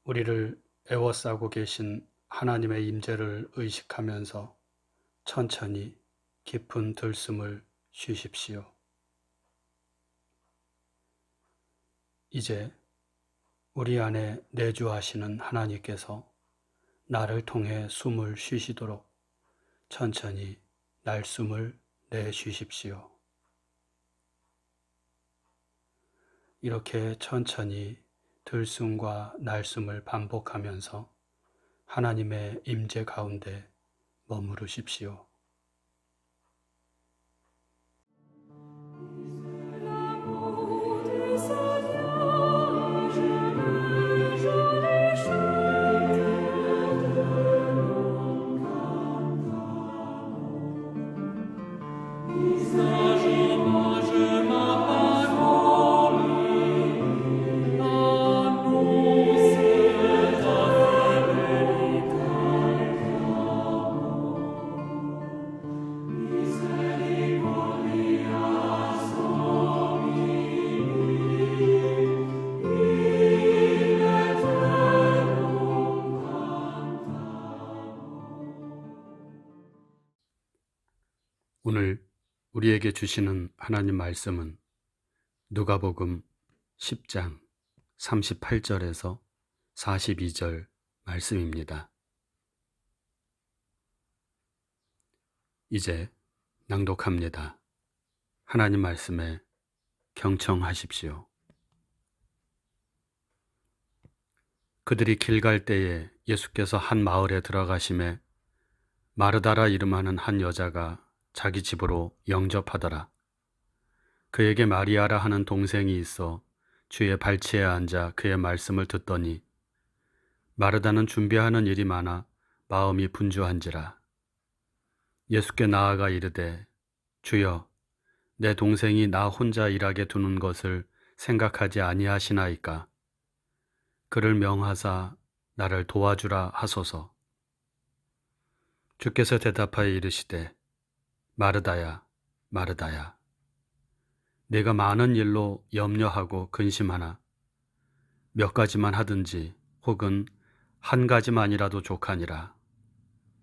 우리를 애워싸고 계신 하나님의 임재를 의식하면서 천천히 깊은 들숨을 쉬십시오. 이제 우리 안에 내주하시는 하나님께서 나를 통해 숨을 쉬시도록 천천히 날숨을 내쉬십시오. 이렇게 천천히 들숨과 날숨을 반복하면서 하나님의 임재 가운데 머무르십시오. 오늘 우리에게 주시는 하나님 말씀은 누가복음 10장 38절에서 42절 말씀입니다. 이제 낭독합니다. 하나님 말씀에 경청하십시오. 그들이 길 갈 때에 예수께서 한 마을에 들어가심에 마르다라 이름하는 한 여자가 자기 집으로 영접하더라. 그에게 마리아라 하는 동생이 있어 주의 발치에 앉아 그의 말씀을 듣더니 마르다는 준비하는 일이 많아 마음이 분주한지라. 예수께 나아가 이르되 주여 내 동생이 나 혼자 일하게 두는 것을 생각하지 아니하시나이까. 그를 명하사 나를 도와주라 하소서. 주께서 대답하여 이르시되 마르다야 마르다야 내가 많은 일로 염려하고 근심하나 몇 가지만 하든지 혹은 한 가지만이라도 족하니라.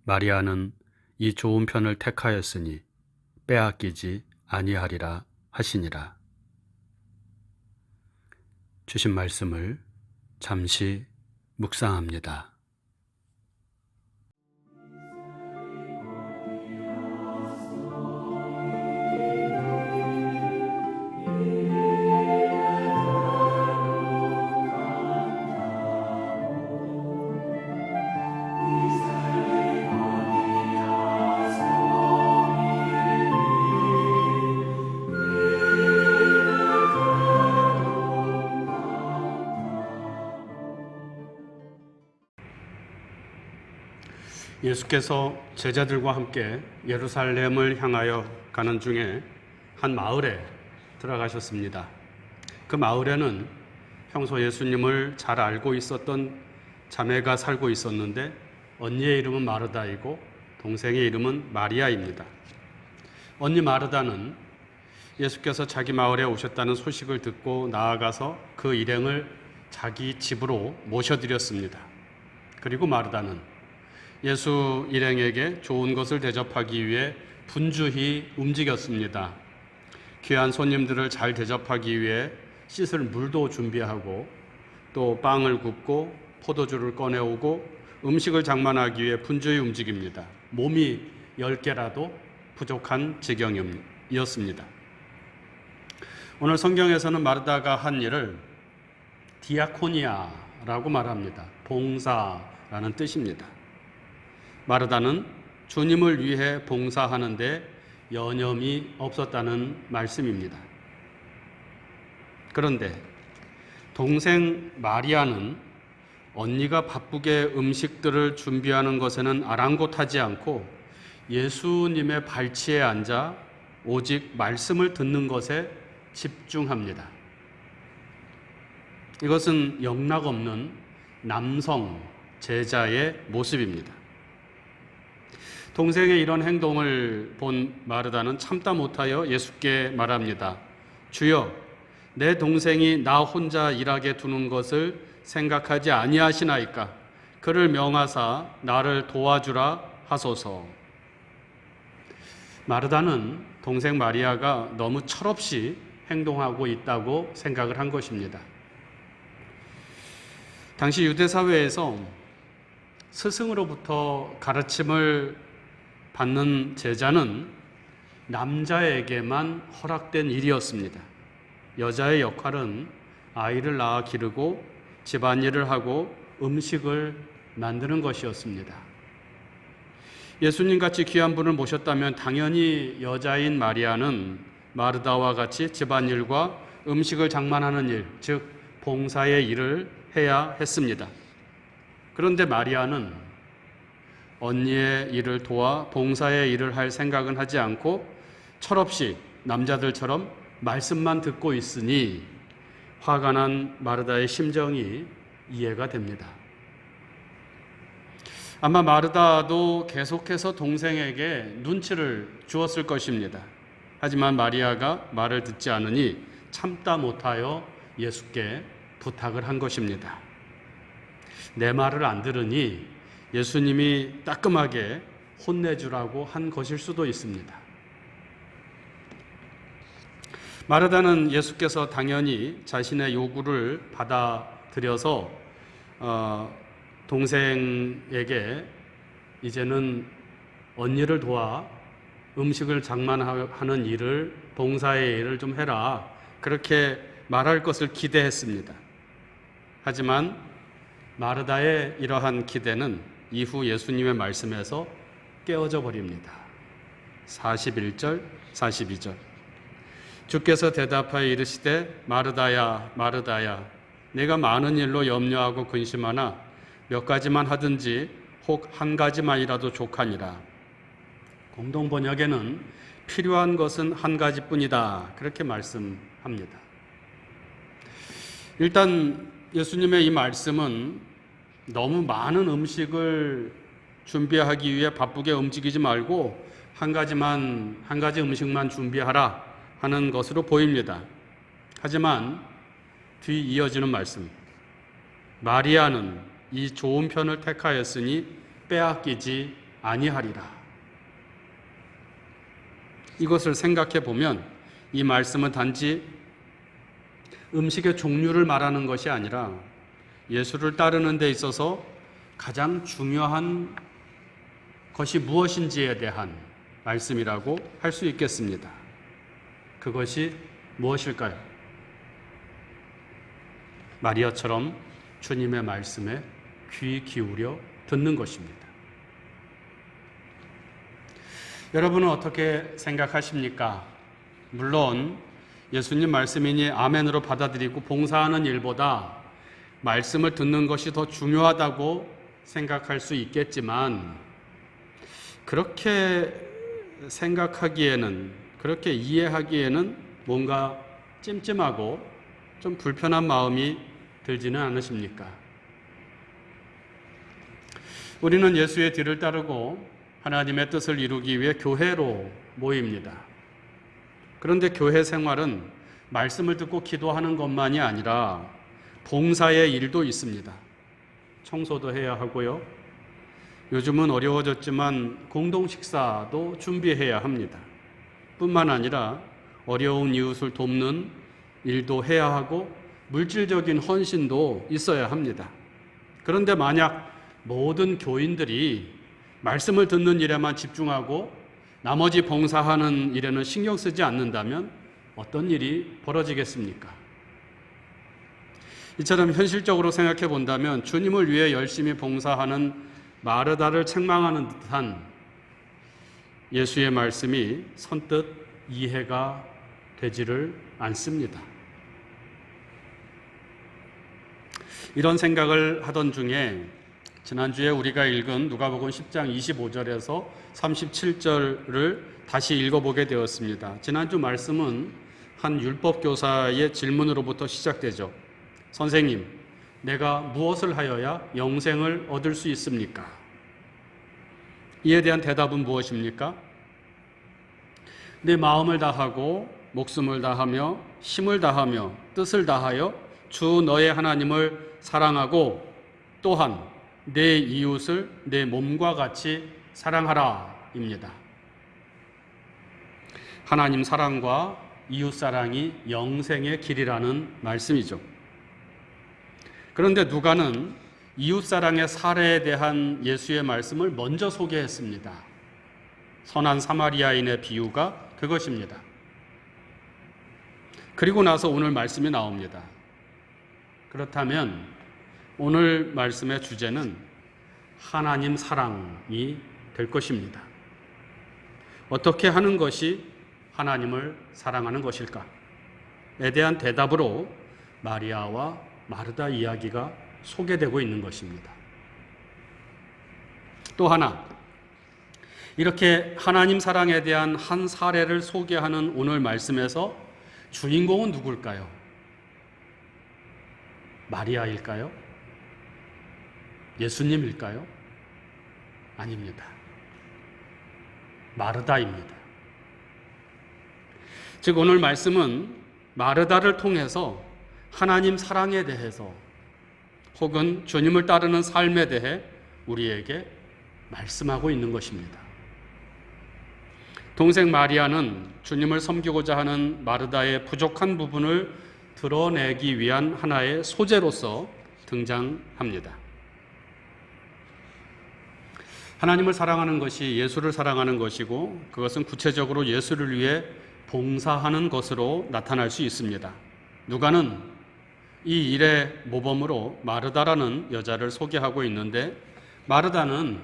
마리아는 이 좋은 편을 택하였으니 빼앗기지 아니하리라 하시니라. 주신 말씀을 잠시 묵상합니다. 예수께서 제자들과 함께 예루살렘을 향하여 가는 중에 한 마을에 들어가셨습니다. 그 마을에는 평소 예수님을 잘 알고 있었던 자매가 살고 있었는데 언니의 이름은 마르다이고 동생의 이름은 마리아입니다. 언니 마르다는 예수께서 자기 마을에 오셨다는 소식을 듣고 나아가서 그 일행을 자기 집으로 모셔드렸습니다. 그리고 마르다는 예수 일행에게 좋은 것을 대접하기 위해 분주히 움직였습니다. 귀한 손님들을 잘 대접하기 위해 씻을 물도 준비하고 또 빵을 굽고 포도주를 꺼내오고 음식을 장만하기 위해 분주히 움직입니다. 몸이 10개라도 부족한 지경이었습니다. 오늘 성경에서는 마르다가 한 일을 디아코니아라고 말합니다. 봉사라는 뜻입니다. 마르다는 주님을 위해 봉사하는데 여념이 없었다는 말씀입니다. 그런데 동생 마리아는 언니가 바쁘게 음식들을 준비하는 것에는 아랑곳하지 않고 예수님의 발치에 앉아 오직 말씀을 듣는 것에 집중합니다. 이것은 영락없는 남성 제자의 모습입니다. 동생의 이런 행동을 본 마르다는 참다 못하여 예수께 말합니다. 주여, 내 동생이 나 혼자 일하게 두는 것을 생각하지 아니하시나이까? 그를 명하사 나를 도와주라 하소서. 마르다는 동생 마리아가 너무 철없이 행동하고 있다고 생각을 한 것입니다. 당시 유대 사회에서 스승으로부터 가르침을 받는 제자는 남자에게만 허락된 일이었습니다. 여자의 역할은 아이를 낳아 기르고 집안일을 하고 음식을 만드는 것이었습니다. 예수님같이 귀한 분을 모셨다면 당연히 여자인 마리아는 마르다와 같이 집안일과 음식을 장만하는 일, 즉 봉사의 일을 해야 했습니다. 그런데 마리아는 언니의 일을 도와 봉사의 일을 할 생각은 하지 않고 철없이 남자들처럼 말씀만 듣고 있으니 화가 난 마르다의 심정이 이해가 됩니다. 아마 마르다도 계속해서 동생에게 눈치를 주었을 것입니다. 하지만 마리아가 말을 듣지 않으니 참다 못하여 예수께 부탁을 한 것입니다. 내 말을 안 들으니 예수님이 따끔하게 혼내주라고 한 것일 수도 있습니다. 마르다는 예수께서 당연히 자신의 요구를 받아들여서 동생에게 이제는 언니를 도와 음식을 장만하는 일을, 봉사의 일을 좀 해라, 그렇게 말할 것을 기대했습니다. 하지만 마르다의 이러한 기대는 이후 예수님의 말씀에서 깨어져 버립니다. 41절, 42절. 주께서 대답하여 이르시되 마르다야 마르다야 내가 많은 일로 염려하고 근심하나 몇 가지만 하든지 혹 한 가지만이라도 족하니라. 공동 번역에는 필요한 것은 한 가지뿐이다, 그렇게 말씀합니다. 일단 예수님의 이 말씀은 너무 많은 음식을 준비하기 위해 바쁘게 움직이지 말고 한 가지 음식만 준비하라 하는 것으로 보입니다. 하지만 뒤 이어지는 말씀, 마리아는 이 좋은 편을 택하였으니 빼앗기지 아니하리라. 이것을 생각해 보면 이 말씀은 단지 음식의 종류를 말하는 것이 아니라 예수를 따르는 데 있어서 가장 중요한 것이 무엇인지에 대한 말씀이라고 할 수 있겠습니다. 그것이 무엇일까요? 마리아처럼 주님의 말씀에 귀 기울여 듣는 것입니다. 여러분은 어떻게 생각하십니까? 물론 예수님 말씀이니 아멘으로 받아들이고 봉사하는 일보다 말씀을 듣는 것이 더 중요하다고 생각할 수 있겠지만, 그렇게 생각하기에는, 그렇게 이해하기에는 뭔가 찜찜하고 좀 불편한 마음이 들지는 않으십니까? 우리는 예수의 뒤를 따르고 하나님의 뜻을 이루기 위해 교회로 모입니다. 그런데 교회 생활은 말씀을 듣고 기도하는 것만이 아니라 봉사의 일도 있습니다. 청소도 해야 하고요. 요즘은 어려워졌지만 공동 식사도 준비해야 합니다. 뿐만 아니라 어려운 이웃을 돕는 일도 해야 하고 물질적인 헌신도 있어야 합니다. 그런데 만약 모든 교인들이 말씀을 듣는 일에만 집중하고 나머지 봉사하는 일에는 신경 쓰지 않는다면 어떤 일이 벌어지겠습니까? 이처럼 현실적으로 생각해 본다면 주님을 위해 열심히 봉사하는 마르다를 책망하는 듯한 예수의 말씀이 선뜻 이해가 되지를 않습니다. 이런 생각을 하던 중에 지난주에 우리가 읽은 누가복음 10장 25절에서 37절을 다시 읽어보게 되었습니다. 지난주 말씀은 한 율법교사의 질문으로부터 시작되죠. 선생님, 내가 무엇을 하여야 영생을 얻을 수 있습니까? 이에 대한 대답은 무엇입니까? 내 마음을 다하고 목숨을 다하며 힘을 다하며 뜻을 다하여 주 너의 하나님을 사랑하고 또한 내 이웃을 내 몸과 같이 사랑하라입니다. 하나님 사랑과 이웃 사랑이 영생의 길이라는 말씀이죠. 그런데 누가는 이웃 사랑의 사례에 대한 예수의 말씀을 먼저 소개했습니다. 선한 사마리아인의 비유가 그것입니다. 그리고 나서 오늘 말씀이 나옵니다. 그렇다면 오늘 말씀의 주제는 하나님 사랑이 될 것입니다. 어떻게 하는 것이 하나님을 사랑하는 것일까에 대한 대답으로 마리아와 마르다 이야기가 소개되고 있는 것입니다. 또 하나, 이렇게 하나님 사랑에 대한 한 사례를 소개하는 오늘 말씀에서 주인공은 누굴까요? 마리아일까요? 예수님일까요? 아닙니다. 마르다입니다. 즉 오늘 말씀은 마르다를 통해서 하나님 사랑에 대해서 혹은 주님을 따르는 삶에 대해 우리에게 말씀하고 있는 것입니다. 동생 마리아는 주님을 섬기고자 하는 마르다의 부족한 부분을 드러내기 위한 하나의 소재로서 등장합니다. 하나님을 사랑하는 것이 예수를 사랑하는 것이고 그것은 구체적으로 예수를 위해 봉사하는 것으로 나타날 수 있습니다. 누가는 이 일의 모범으로 마르다라는 여자를 소개하고 있는데 마르다는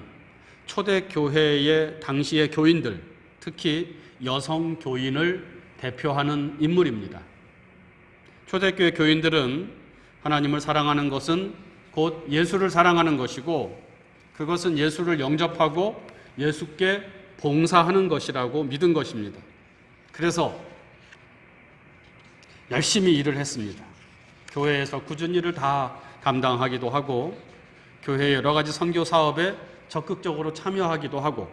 초대교회의 당시의 교인들, 특히 여성 교인을 대표하는 인물입니다. 초대교회 교인들은 하나님을 사랑하는 것은 곧 예수를 사랑하는 것이고 그것은 예수를 영접하고 예수께 봉사하는 것이라고 믿은 것입니다. 그래서 열심히 일을 했습니다. 교회에서 꾸준히 일을 다 감당하기도 하고 교회의 여러 가지 선교 사업에 적극적으로 참여하기도 하고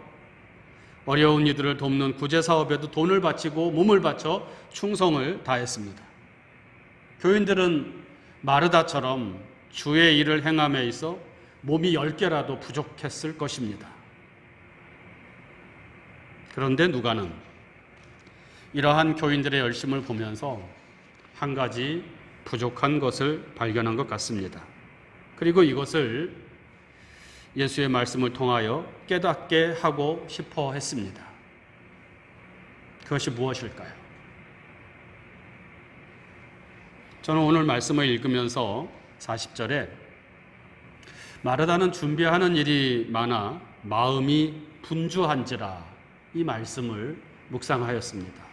어려운 이들을 돕는 구제 사업에도 돈을 바치고 몸을 바쳐 충성을 다했습니다. 교인들은 마르다처럼 주의 일을 행함에 있어 몸이 10개라도 부족했을 것입니다. 그런데 누가는 이러한 교인들의 열심을 보면서 한 가지 부족한 것을 발견한 것 같습니다. 그리고 이것을 예수의 말씀을 통하여 깨닫게 하고 싶어 했습니다. 그것이 무엇일까요? 저는 오늘 말씀을 읽으면서 40절에 마르다는 준비하는 일이 많아 마음이 분주한지라 이 말씀을 묵상하였습니다.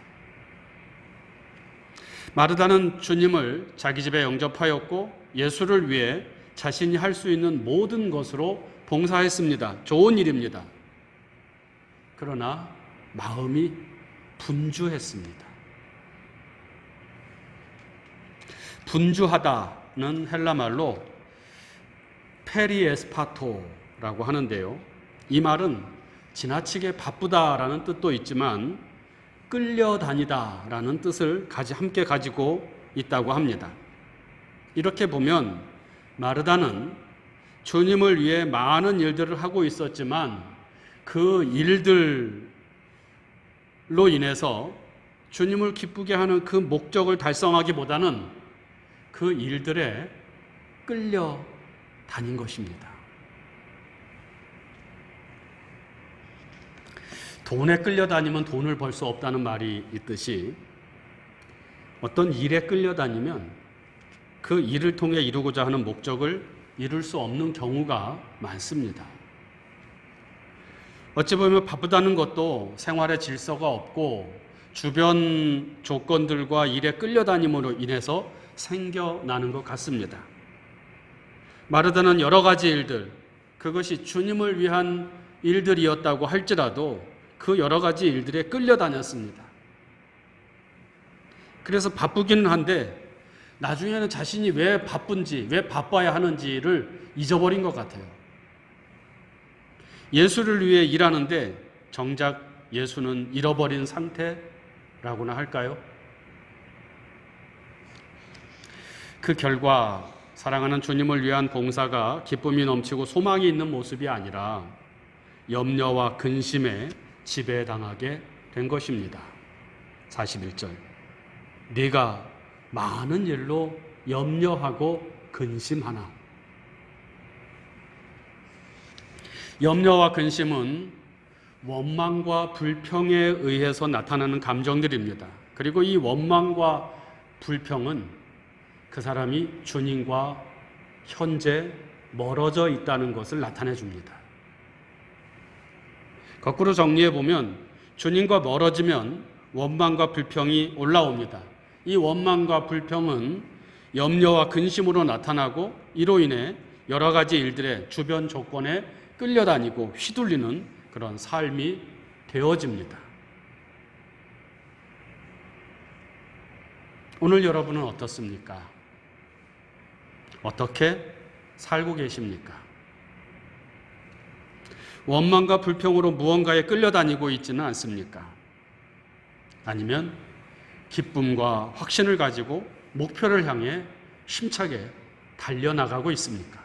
마르다는 주님을 자기 집에 영접하였고 예수를 위해 자신이 할 수 있는 모든 것으로 봉사했습니다. 좋은 일입니다. 그러나 마음이 분주했습니다. 분주하다는 헬라말로 페리에스파토라고 하는데요. 이 말은 지나치게 바쁘다라는 뜻도 있지만 끌려다니다라는 뜻을 함께 가지고 있다고 합니다. 이렇게 보면 마르다는 주님을 위해 많은 일들을 하고 있었지만 그 일들로 인해서 주님을 기쁘게 하는 그 목적을 달성하기보다는 그 일들에 끌려다닌 것입니다. 돈에 끌려다니면 돈을 벌 수 없다는 말이 있듯이 어떤 일에 끌려다니면 그 일을 통해 이루고자 하는 목적을 이룰 수 없는 경우가 많습니다. 어찌 보면 바쁘다는 것도 생활의 질서가 없고 주변 조건들과 일에 끌려다님으로 인해서 생겨나는 것 같습니다. 마르다는 여러 가지 일들, 그것이 주님을 위한 일들이었다고 할지라도 그 여러 가지 일들에 끌려다녔습니다. 그래서 바쁘기는 한데 나중에는 자신이 왜 바쁜지, 왜 바빠야 하는지를 잊어버린 것 같아요. 예수를 위해 일하는데 정작 예수는 잃어버린 상태라고나 할까요? 그 결과 사랑하는 주님을 위한 봉사가 기쁨이 넘치고 소망이 있는 모습이 아니라 염려와 근심에 지배당하게 된 것입니다. 41절. 네가 많은 일로 염려하고 근심하나. 염려와 근심은 원망과 불평에 의해서 나타나는 감정들입니다. 그리고 이 원망과 불평은 그 사람이 주님과 현재 멀어져 있다는 것을 나타내 줍니다. 거꾸로 정리해 보면 주님과 멀어지면 원망과 불평이 올라옵니다. 이 원망과 불평은 염려와 근심으로 나타나고 이로 인해 여러 가지 일들의 주변 조건에 끌려다니고 휘둘리는 그런 삶이 되어집니다. 오늘 여러분은 어떻습니까? 어떻게 살고 계십니까? 원망과 불평으로 무언가에 끌려다니고 있지는 않습니까? 아니면 기쁨과 확신을 가지고 목표를 향해 힘차게 달려나가고 있습니까?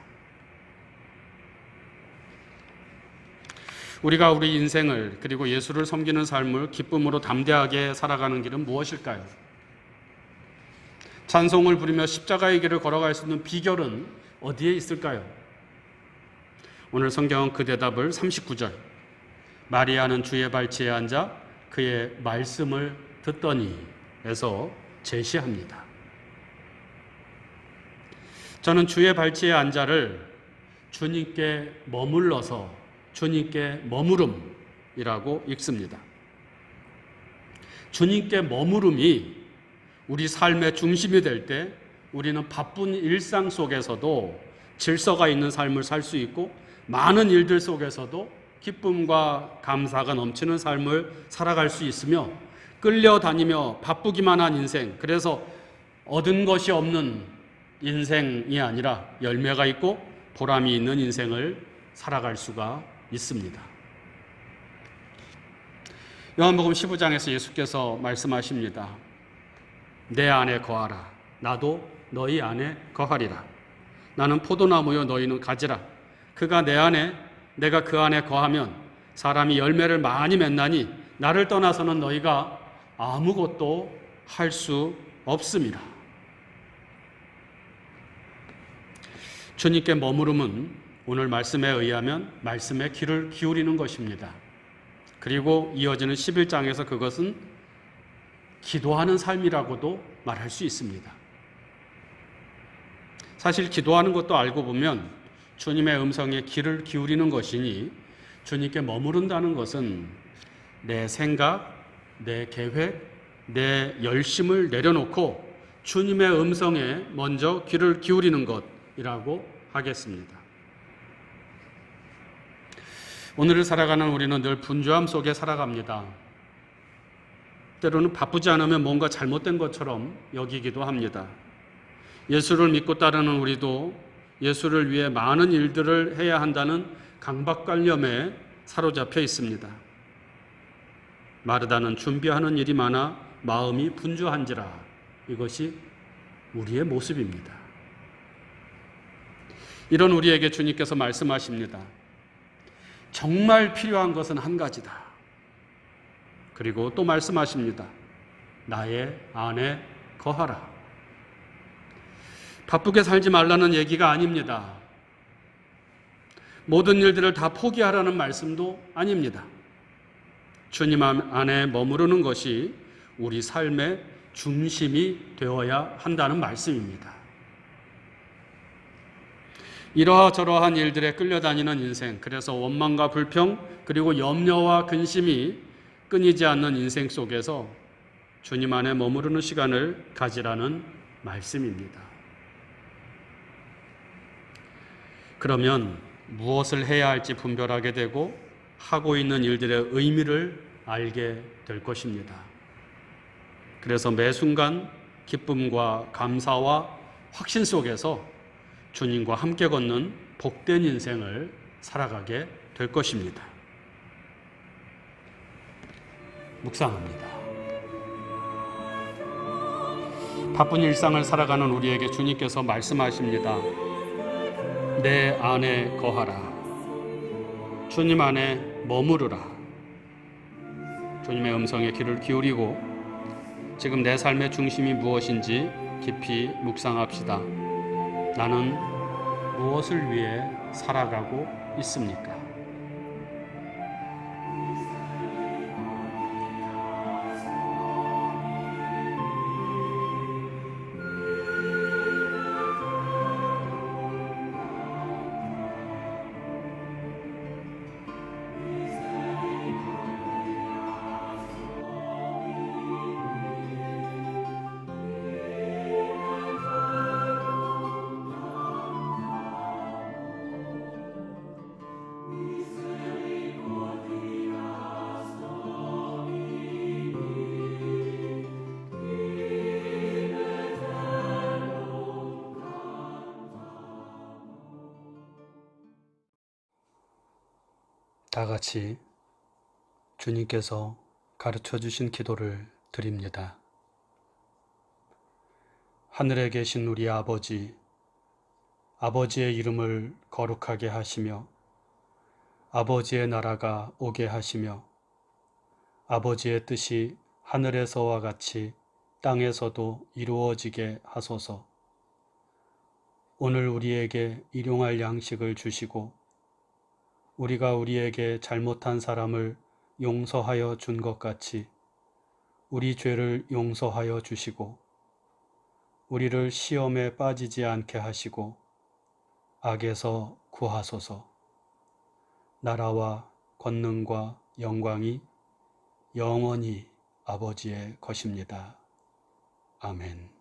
우리가 우리 인생을 그리고 예수를 섬기는 삶을 기쁨으로 담대하게 살아가는 길은 무엇일까요? 찬송을 부르며 십자가의 길을 걸어갈 수 있는 비결은 어디에 있을까요? 오늘 성경은 그 대답을 39절 마리아는 주의 발치에 앉아 그의 말씀을 듣더니 에서 제시합니다. 저는 주의 발치에 앉아를 주님께 머물러서 주님께 머무름이라고 읽습니다. 주님께 머무름이 우리 삶의 중심이 될 때 우리는 바쁜 일상 속에서도 질서가 있는 삶을 살 수 있고 많은 일들 속에서도 기쁨과 감사가 넘치는 삶을 살아갈 수 있으며 끌려다니며 바쁘기만 한 인생, 그래서 얻은 것이 없는 인생이 아니라 열매가 있고 보람이 있는 인생을 살아갈 수가 있습니다. 요한복음 15장에서 예수께서 말씀하십니다. 내 안에 거하라. 나도 너희 안에 거하리라. 나는 포도나무요 너희는 가지라. 그가 내 안에 내가 그 안에 거하면 사람이 열매를 많이 맺나니 나를 떠나서는 너희가 아무것도 할 수 없습니다. 주님께 머무름은 오늘 말씀에 의하면 말씀에 귀를 기울이는 것입니다. 그리고 이어지는 11장에서 그것은 기도하는 삶이라고도 말할 수 있습니다. 사실 기도하는 것도 알고 보면 주님의 음성에 귀를 기울이는 것이니 주님께 머무른다는 것은 내 생각, 내 계획, 내 열심을 내려놓고 주님의 음성에 먼저 귀를 기울이는 것이라고 하겠습니다. 오늘을 살아가는 우리는 늘 분주함 속에 살아갑니다. 때로는 바쁘지 않으면 뭔가 잘못된 것처럼 여기기도 합니다. 예수를 믿고 따르는 우리도 예수를 위해 많은 일들을 해야 한다는 강박관념에 사로잡혀 있습니다. 마르다는 준비하는 일이 많아 마음이 분주한지라. 이것이 우리의 모습입니다. 이런 우리에게 주님께서 말씀하십니다. 정말 필요한 것은 한 가지다. 그리고 또 말씀하십니다. 나의 안에 거하라. 바쁘게 살지 말라는 얘기가 아닙니다. 모든 일들을 다 포기하라는 말씀도 아닙니다. 주님 안에 머무르는 것이 우리 삶의 중심이 되어야 한다는 말씀입니다. 이러저러한 일들에 끌려다니는 인생, 그래서 원망과 불평 그리고 염려와 근심이 끊이지 않는 인생 속에서 주님 안에 머무르는 시간을 가지라는 말씀입니다. 그러면 무엇을 해야 할지 분별하게 되고 하고 있는 일들의 의미를 알게 될 것입니다. 그래서 매 순간 기쁨과 감사와 확신 속에서 주님과 함께 걷는 복된 인생을 살아가게 될 것입니다. 묵상합니다. 바쁜 일상을 살아가는 우리에게 주님께서 말씀하십니다. 내 안에 거하라. 주님 안에 머무르라. 주님의 음성에 귀를 기울이고 지금 내 삶의 중심이 무엇인지 깊이 묵상합시다. 나는 무엇을 위해 살아가고 있습니까? 다 같이 주님께서 가르쳐 주신 기도를 드립니다. 하늘에 계신 우리 아버지, 아버지의 이름을 거룩하게 하시며 아버지의 나라가 오게 하시며 아버지의 뜻이 하늘에서와 같이 땅에서도 이루어지게 하소서. 오늘 우리에게 일용할 양식을 주시고 우리가 우리에게 잘못한 사람을 용서하여 준 것 같이 우리 죄를 용서하여 주시고 우리를 시험에 빠지지 않게 하시고 악에서 구하소서. 나라와 권능과 영광이 영원히 아버지의 것입니다. 아멘.